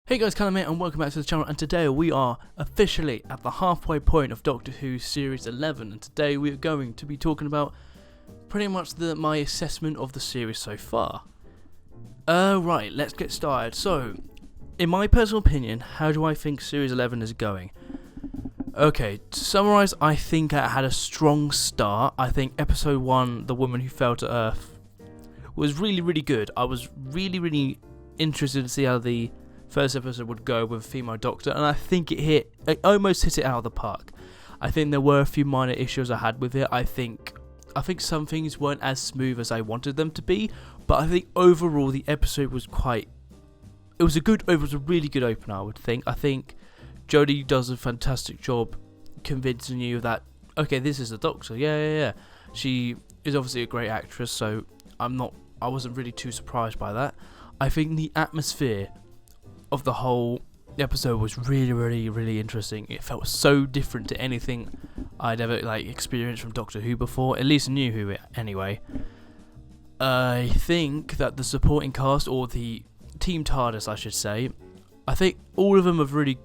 Hey guys, Callum here and welcome back to the channel, and today we are officially at the halfway point of Doctor Who Series 11, and today we are going to be talking about pretty much my assessment of the series so far. Right, let's get started. So, in my personal opinion, how do I think Series 11 is going? Okay, to summarise, I think it had a strong start. I think Episode 1, The Woman Who Fell to Earth, was really good. I was really interested to see how the first episode would go with a female doctor, and I think it almost hit it out of the park. I think there were a few minor issues I had with it. I think some things weren't as smooth as I wanted them to be, but I think overall the episode was it was a really good opener, I would think. I think Jodie does a fantastic job convincing you that, okay, this is the Doctor, yeah. She is obviously a great actress, so I wasn't really too surprised by that. I think the atmosphere of the whole episode was really interesting. It felt so different to anything I'd ever experienced from Doctor Who before, at least New Who anyway. I think that the supporting cast, or the Team TARDIS I should say, I think all of them are really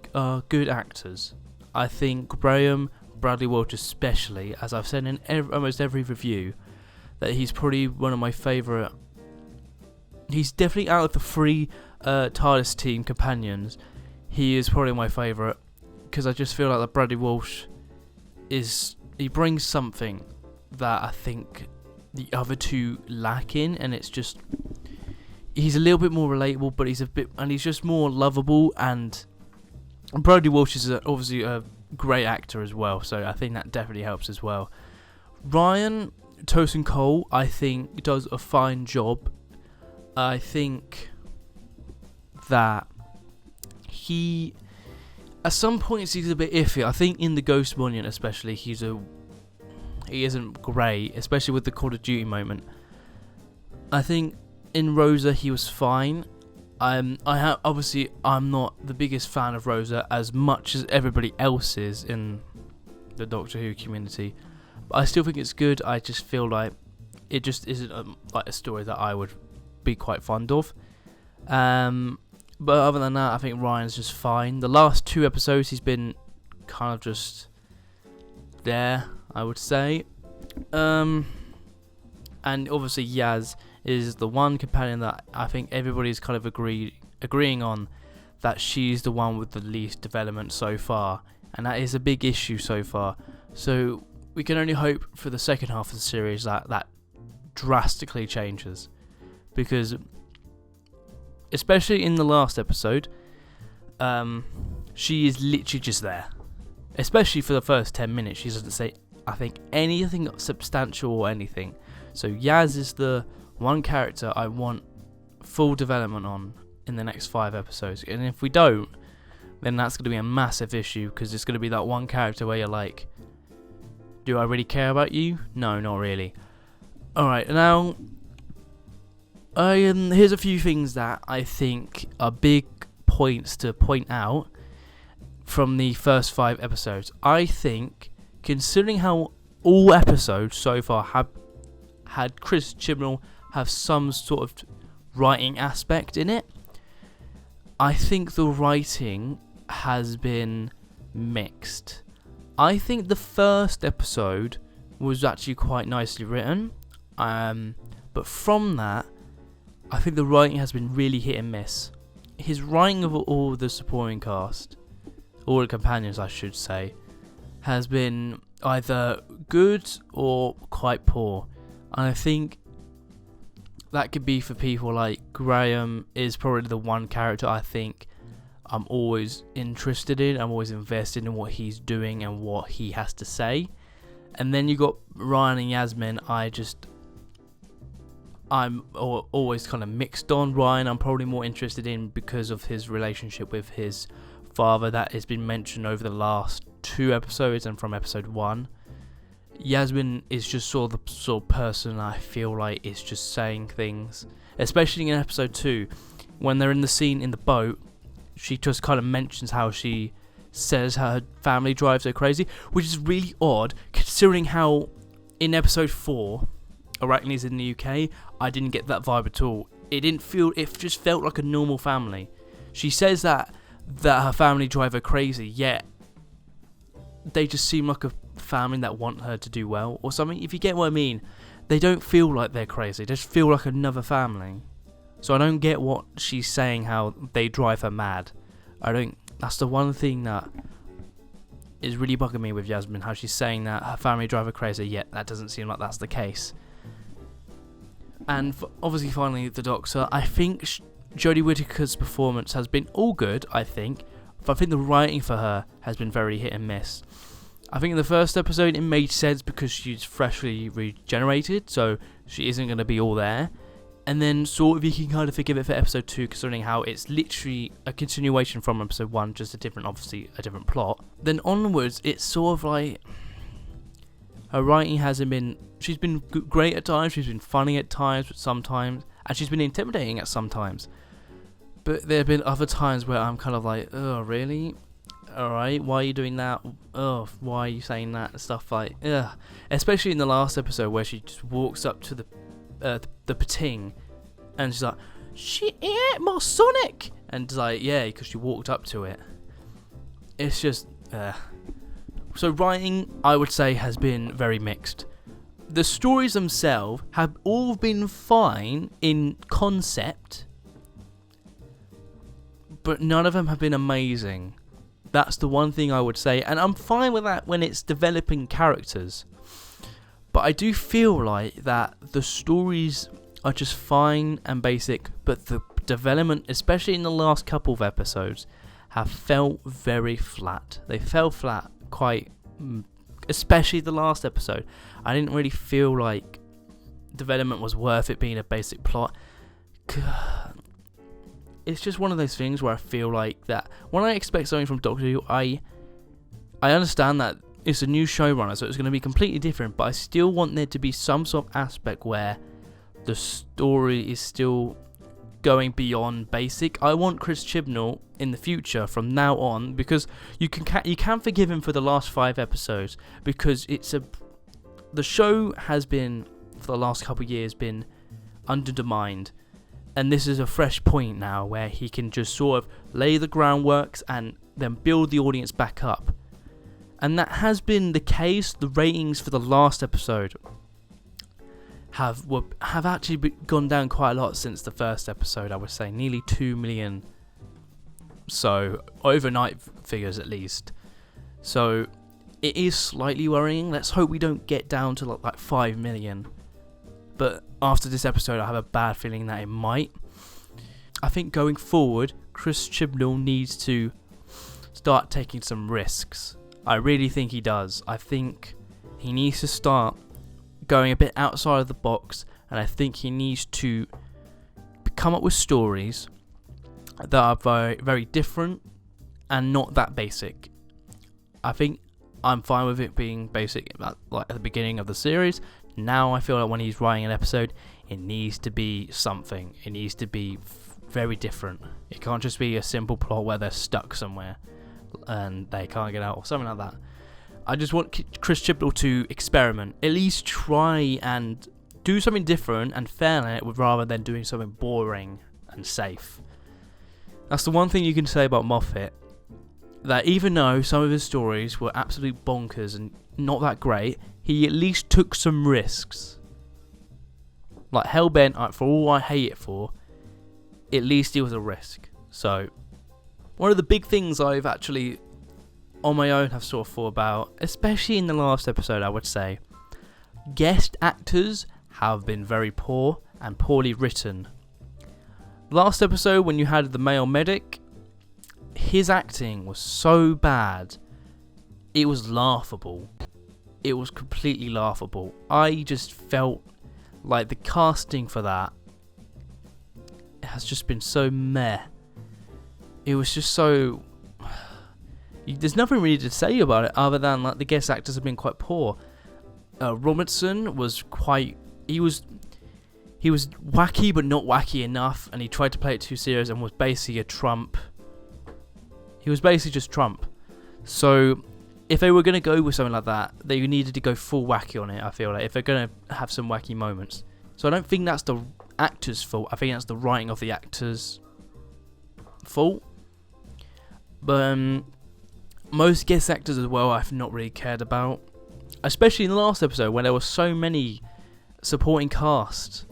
good actors. I think Graham, Bradley Walsh especially, as I've said in almost every review, that he's probably one of my favourite. He's definitely out of the three TARDIS team companions, he is probably my favourite, because I just feel like that Bradley Walsh he brings something that I think the other two lack in, and it's just he's a little bit more relatable, but he's just more lovable, and Bradley Walsh is obviously a great actor as well, so I think that definitely helps as well. Ryan Tosin Cole, I think, does a fine job. I think that he, at some points, he's a bit iffy. I think in the Ghost Monument especially, he isn't great, especially with the Call of Duty moment. I think in Rosa he was fine. Obviously I'm not the biggest fan of Rosa as much as everybody else is in the Doctor Who community, but I still think it's good. I just feel like it just isn't a story that I would be quite fond of. But other than that, I think Ryan's just fine. The last two episodes, he's been kind of just there, I would say. And obviously Yaz is the one companion that I think everybody's kind of agreeing on, that she's the one with the least development so far, and that is a big issue so far. So we can only hope for the second half of the series that drastically changes, because especially in the last episode, she is literally just there. Especially for the first 10 minutes, she doesn't say, I think, anything substantial or anything. So Yaz is the one character I want full development on in the next 5 episodes. And if we don't, then that's going to be a massive issue, because it's going to be that one character where you're like, do I really care about you? No, not really. Alright, now here's a few things that I think are big points to point out from the first 5 episodes. I think, considering how all episodes so far have had Chris Chibnall have some sort of writing aspect in it, I think the writing has been mixed. I think the first episode was actually quite nicely written, but from that, I think the writing has been really hit and miss. His writing of all the supporting cast, all the companions I should say, has been either good or quite poor. And I think that could be for people like Graham is probably the one character I think I'm always interested in. I'm always invested in what he's doing and what he has to say. And then you got Ryan and Yasmin. I'm always kind of mixed on. Ryan I'm probably more interested in because of his relationship with his father that has been mentioned over the last 2 episodes and from episode 1. Yasmin is just sort of person I feel like is just saying things, especially in episode 2 when they're in the scene in the boat. She just kind of mentions how she says how her family drives her crazy, which is really odd considering how in episode 4 Arachne's in the UK, I didn't get that vibe at all. It just felt like a normal family. She says that her family drive her crazy, yet they just seem like a family that want her to do well or something. If you get what I mean, they don't feel like they're crazy. They just feel like another family. So I don't get what she's saying, how they drive her mad. That's the one thing that is really bugging me with Yasmin, how she's saying that her family drive her crazy, yet that doesn't seem like that's the case. And obviously, finally, the Doctor. I think Jodie Whittaker's performance has been all good, I think. But I think the writing for her has been very hit and miss. I think in the first episode it made sense because she's freshly regenerated, so she isn't going to be all there. And then sort of you can kind of forgive it for episode 2, considering how it's literally a continuation from episode 1, just a different plot. Then onwards, it's sort of like her writing hasn't been. She's been great at times, she's been funny at times, but sometimes, and she's been intimidating at some times. But there have been other times where I'm kind of like, oh really? Alright, why are you doing that? Oh, why are you saying that? And stuff like, ugh. Especially in the last episode where she just walks up to the pating and she's like, she ate my Sonic! And it's like, yeah, because she walked up to it. It's just, So writing, I would say, has been very mixed. The stories themselves have all been fine in concept, but none of them have been amazing. That's the one thing I would say, and I'm fine with that when it's developing characters. But I do feel like that the stories are just fine and basic, but the development, especially in the last couple of episodes, have felt very flat. They fell flat quite, especially the last episode. I didn't really feel like development was worth it being a basic plot. It's just one of those things where I feel like that when I expect something from Doctor Who, I understand that it's a new showrunner, so it's going to be completely different, but I still want there to be some sort of aspect where the story is still going beyond basic. I want Chris Chibnall in the future from now on, because you can forgive him for the last 5 episodes, because the show has been for the last couple of years been undermined. And this is a fresh point now where he can just sort of lay the groundworks and then build the audience back up. And that has been the case. The ratings for the last episode have actually gone down quite a lot since the first episode, I would say. Nearly 2 million. So, overnight figures at least. So, it is slightly worrying. Let's hope we don't get down to like 5 million. But after this episode, I have a bad feeling that it might. I think going forward, Chris Chibnall needs to start taking some risks. I really think he does. I think he needs to start going a bit outside of the box, and I think he needs to come up with stories that are very, very different and not that basic. I think I'm fine with it being basic like at the beginning of the series. Now I feel like when he's writing an episode, it needs to be something. It needs to be very different. It can't just be a simple plot where they're stuck somewhere and they can't get out or something like that. I just want Chris Chibnall to experiment. At least try and do something different and fair in it, rather than doing something boring and safe. That's the one thing you can say about Moffat. That even though some of his stories were absolute bonkers and not that great, he at least took some risks. Like Hellbent, for all I hate it for, at least it was a risk. So, one of the big things I've actually, on my own, have sort of thought about, especially in the last episode, I would say, guest actors have been very poor and poorly written. Last episode, when you had the male medic, his acting was so bad, it was laughable. It was completely laughable. I just felt like the casting for that has just been so meh. It was just so... There's nothing really to say about it other than like the guest actors have been quite poor. Robertson was quite... He was wacky but not wacky enough, and he tried to play it too serious and was basically a Trump. He was basically just Trump. So if they were going to go with something like that, they needed to go full wacky on it, I feel like, if they're going to have some wacky moments. So I don't think that's the actor's fault. I think that's the writing of the actors. fault. But most guest actors as well I've not really cared about. Especially in the last episode when there were so many supporting cast.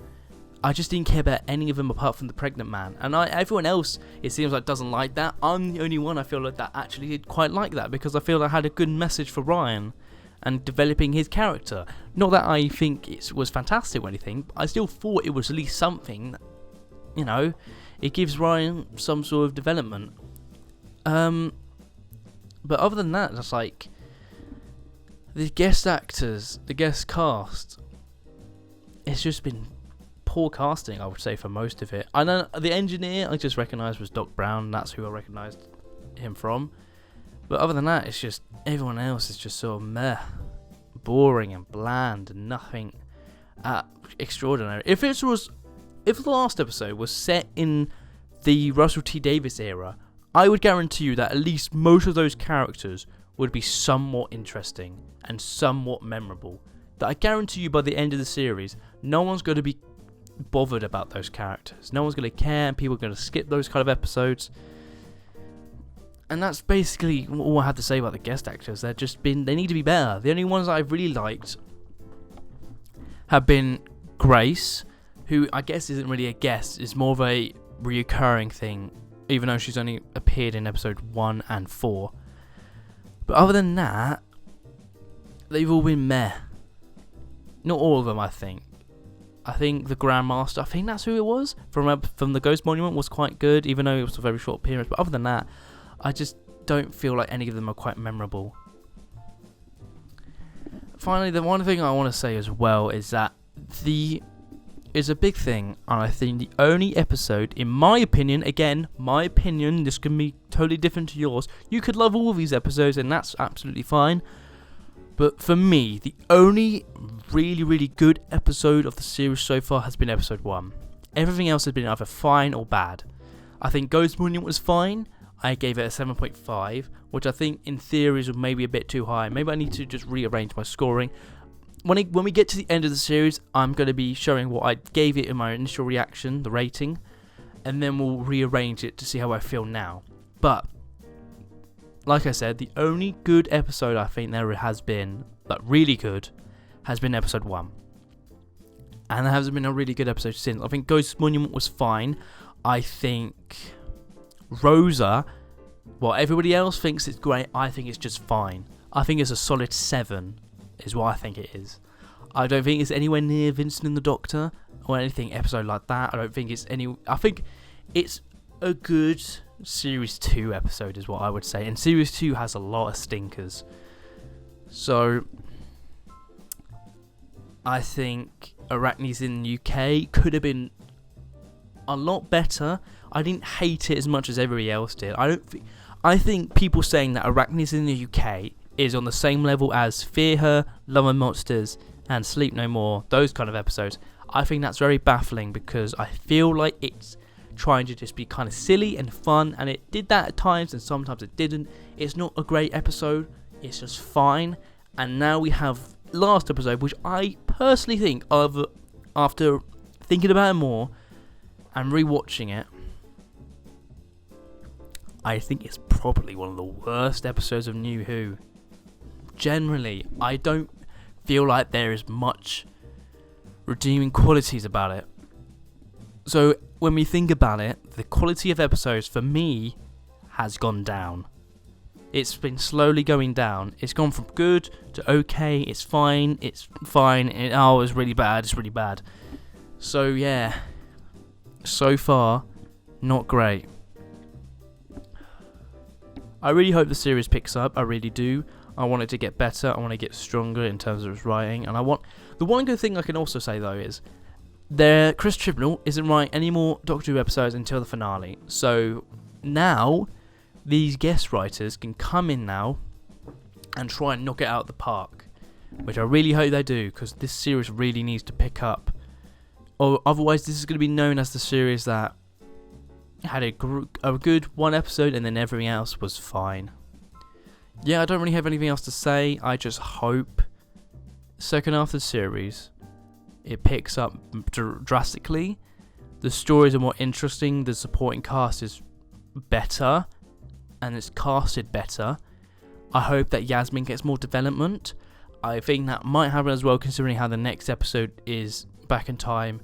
I just didn't care about any of them apart from the pregnant man. And everyone else, it seems like, doesn't like that. I'm the only one I feel like that actually did quite like that, because I feel I had a good message for Ryan and developing his character. Not that I think it was fantastic or anything, but I still thought it was at least something. You know, it gives Ryan some sort of development. But other than that, it's like the guest actors, the guest cast, it's just been poor casting, I would say, for most of it. I know the engineer I just recognised was Doc Brown. That's who I recognised him from. But other than that, it's just everyone else is just sort of meh, boring and bland and nothing extraordinary. If the last episode was set in the Russell T Davies era, I would guarantee you that at least most of those characters would be somewhat interesting and somewhat memorable. That I guarantee you by the end of the series, no one's going to be bothered about those characters. No one's going to care, and people are going to skip those kind of episodes. And that's basically all I have to say about the guest actors. They need to be better. The only ones that I've really liked have been Grace, who I guess isn't really a guest, is more of a reoccurring thing, even though she's only appeared in episode 1 and 4. But other than that, they've all been meh. Not all of them, I think. I think the Grandmaster, I think that's who it was, from the Ghost Monument, was quite good, even though it was a very short appearance. But other than that, I just don't feel like any of them are quite memorable. Finally, the one thing I want to say as well is that is a big thing, and I think the only episode, in my opinion, again, my opinion, this can be totally different to yours. You could love all of these episodes, and that's absolutely fine. But for me, the only really, really good episode of the series so far has been episode 1. Everything else has been either fine or bad. I think Ghost Monument was fine. I gave it a 7.5, which I think in theory is maybe a bit too high. Maybe I need to just rearrange my scoring. When we get to the end of the series, I'm going to be showing what I gave it in my initial reaction, the rating, and then we'll rearrange it to see how I feel now. But like I said, the only good episode I think there has been, like really good, has been episode 1. And there hasn't been a really good episode since. I think Ghost Monument was fine. I think Rosa, well, everybody else thinks it's great. I think it's just fine. I think it's a solid 7, is what I think it is. I don't think it's anywhere near Vincent and the Doctor or anything episode like that. I think it's a good Series 2 episode is what I would say. And Series 2 has a lot of stinkers. So I think Arachne's in the UK could have been a lot better. I didn't hate it as much as everybody else did. I think people saying that Arachne's in the UK is on the same level as Fear Her, Love and Monsters, and Sleep No More, those kind of episodes. I think that's very baffling because I feel like it's trying to just be kind of silly and fun, and it did that at times and sometimes it didn't. It's not a great episode, it's just fine. And now we have last episode, which I personally think, after thinking about it more and rewatching it, I think it's probably one of the worst episodes of New Who. Generally, I don't feel like there is much redeeming qualities about it. So when we think about it, the quality of episodes for me has gone down. It's been slowly going down. It's gone from good to okay, it's fine, it's really bad, it's really bad. So yeah, so far, not great. I really hope the series picks up, I really do. I want it to get better, I want to get stronger in terms of its writing, and the one good thing I can also say though is, Chris Chibnall isn't writing any more Doctor Who episodes until the finale. So now, these guest writers can come in now and try and knock it out of the park, which I really hope they do, because this series really needs to pick up. Or otherwise, this is going to be known as the series that had a good one episode and then everything else was fine. Yeah, I don't really have anything else to say. I just hope second half of the series it picks up drastically. The stories are more interesting. The supporting cast is better and it's casted better. I hope that Yasmin gets more development. I think that might happen as well, considering how the next episode is back in time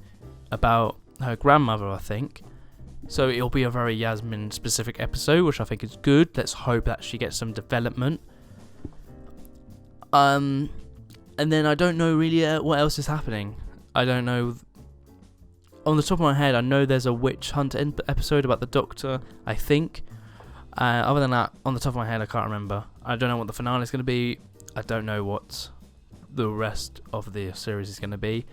about her grandmother, I think. So it'll be a very Yasmin specific episode, which I think is good. Let's hope that she gets some development. And then I don't know really what else is happening. I don't know. On the top of my head, I know there's a witch hunt episode about the Doctor, I think. Other than that, on the top of my head, I can't remember. I don't know what the finale is going to be. I don't know what the rest of the series is going to be.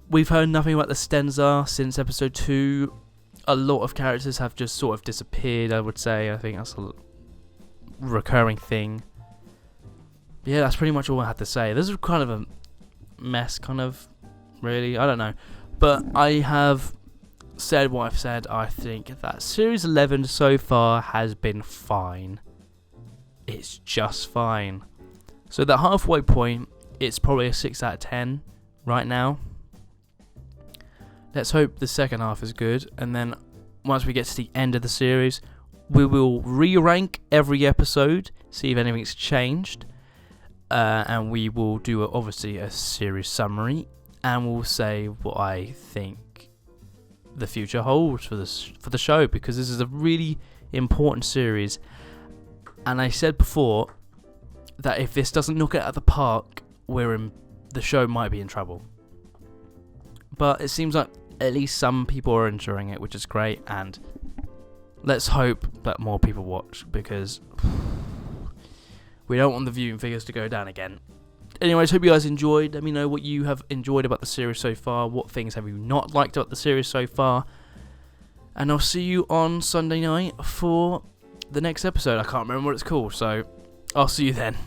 We've heard nothing about the Stenza since episode 2. A lot of characters have just sort of disappeared, I would say. I think that's a recurring thing. Yeah, that's pretty much all I had to say. This is kind of a mess, really. I don't know. But I have said what I've said. I think that Series 11 so far has been fine. It's just fine. So the halfway point, it's probably a 6 out of 10 right now. Let's hope the second half is good. And then once we get to the end of the series, we will re-rank every episode, see if anything's changed. And we will do, obviously, a series summary. And we'll say what I think the future holds for the show. Because this is a really important series. And I said before that if this doesn't knock it out of the park, the show might be in trouble. But it seems like at least some people are enjoying it, which is great. And let's hope that more people watch, because we don't want the viewing figures to go down again. Anyways, hope you guys enjoyed. Let me know what you have enjoyed about the series so far. What things have you not liked about the series so far? And I'll see you on Sunday night for the next episode. I can't remember what it's called, so I'll see you then.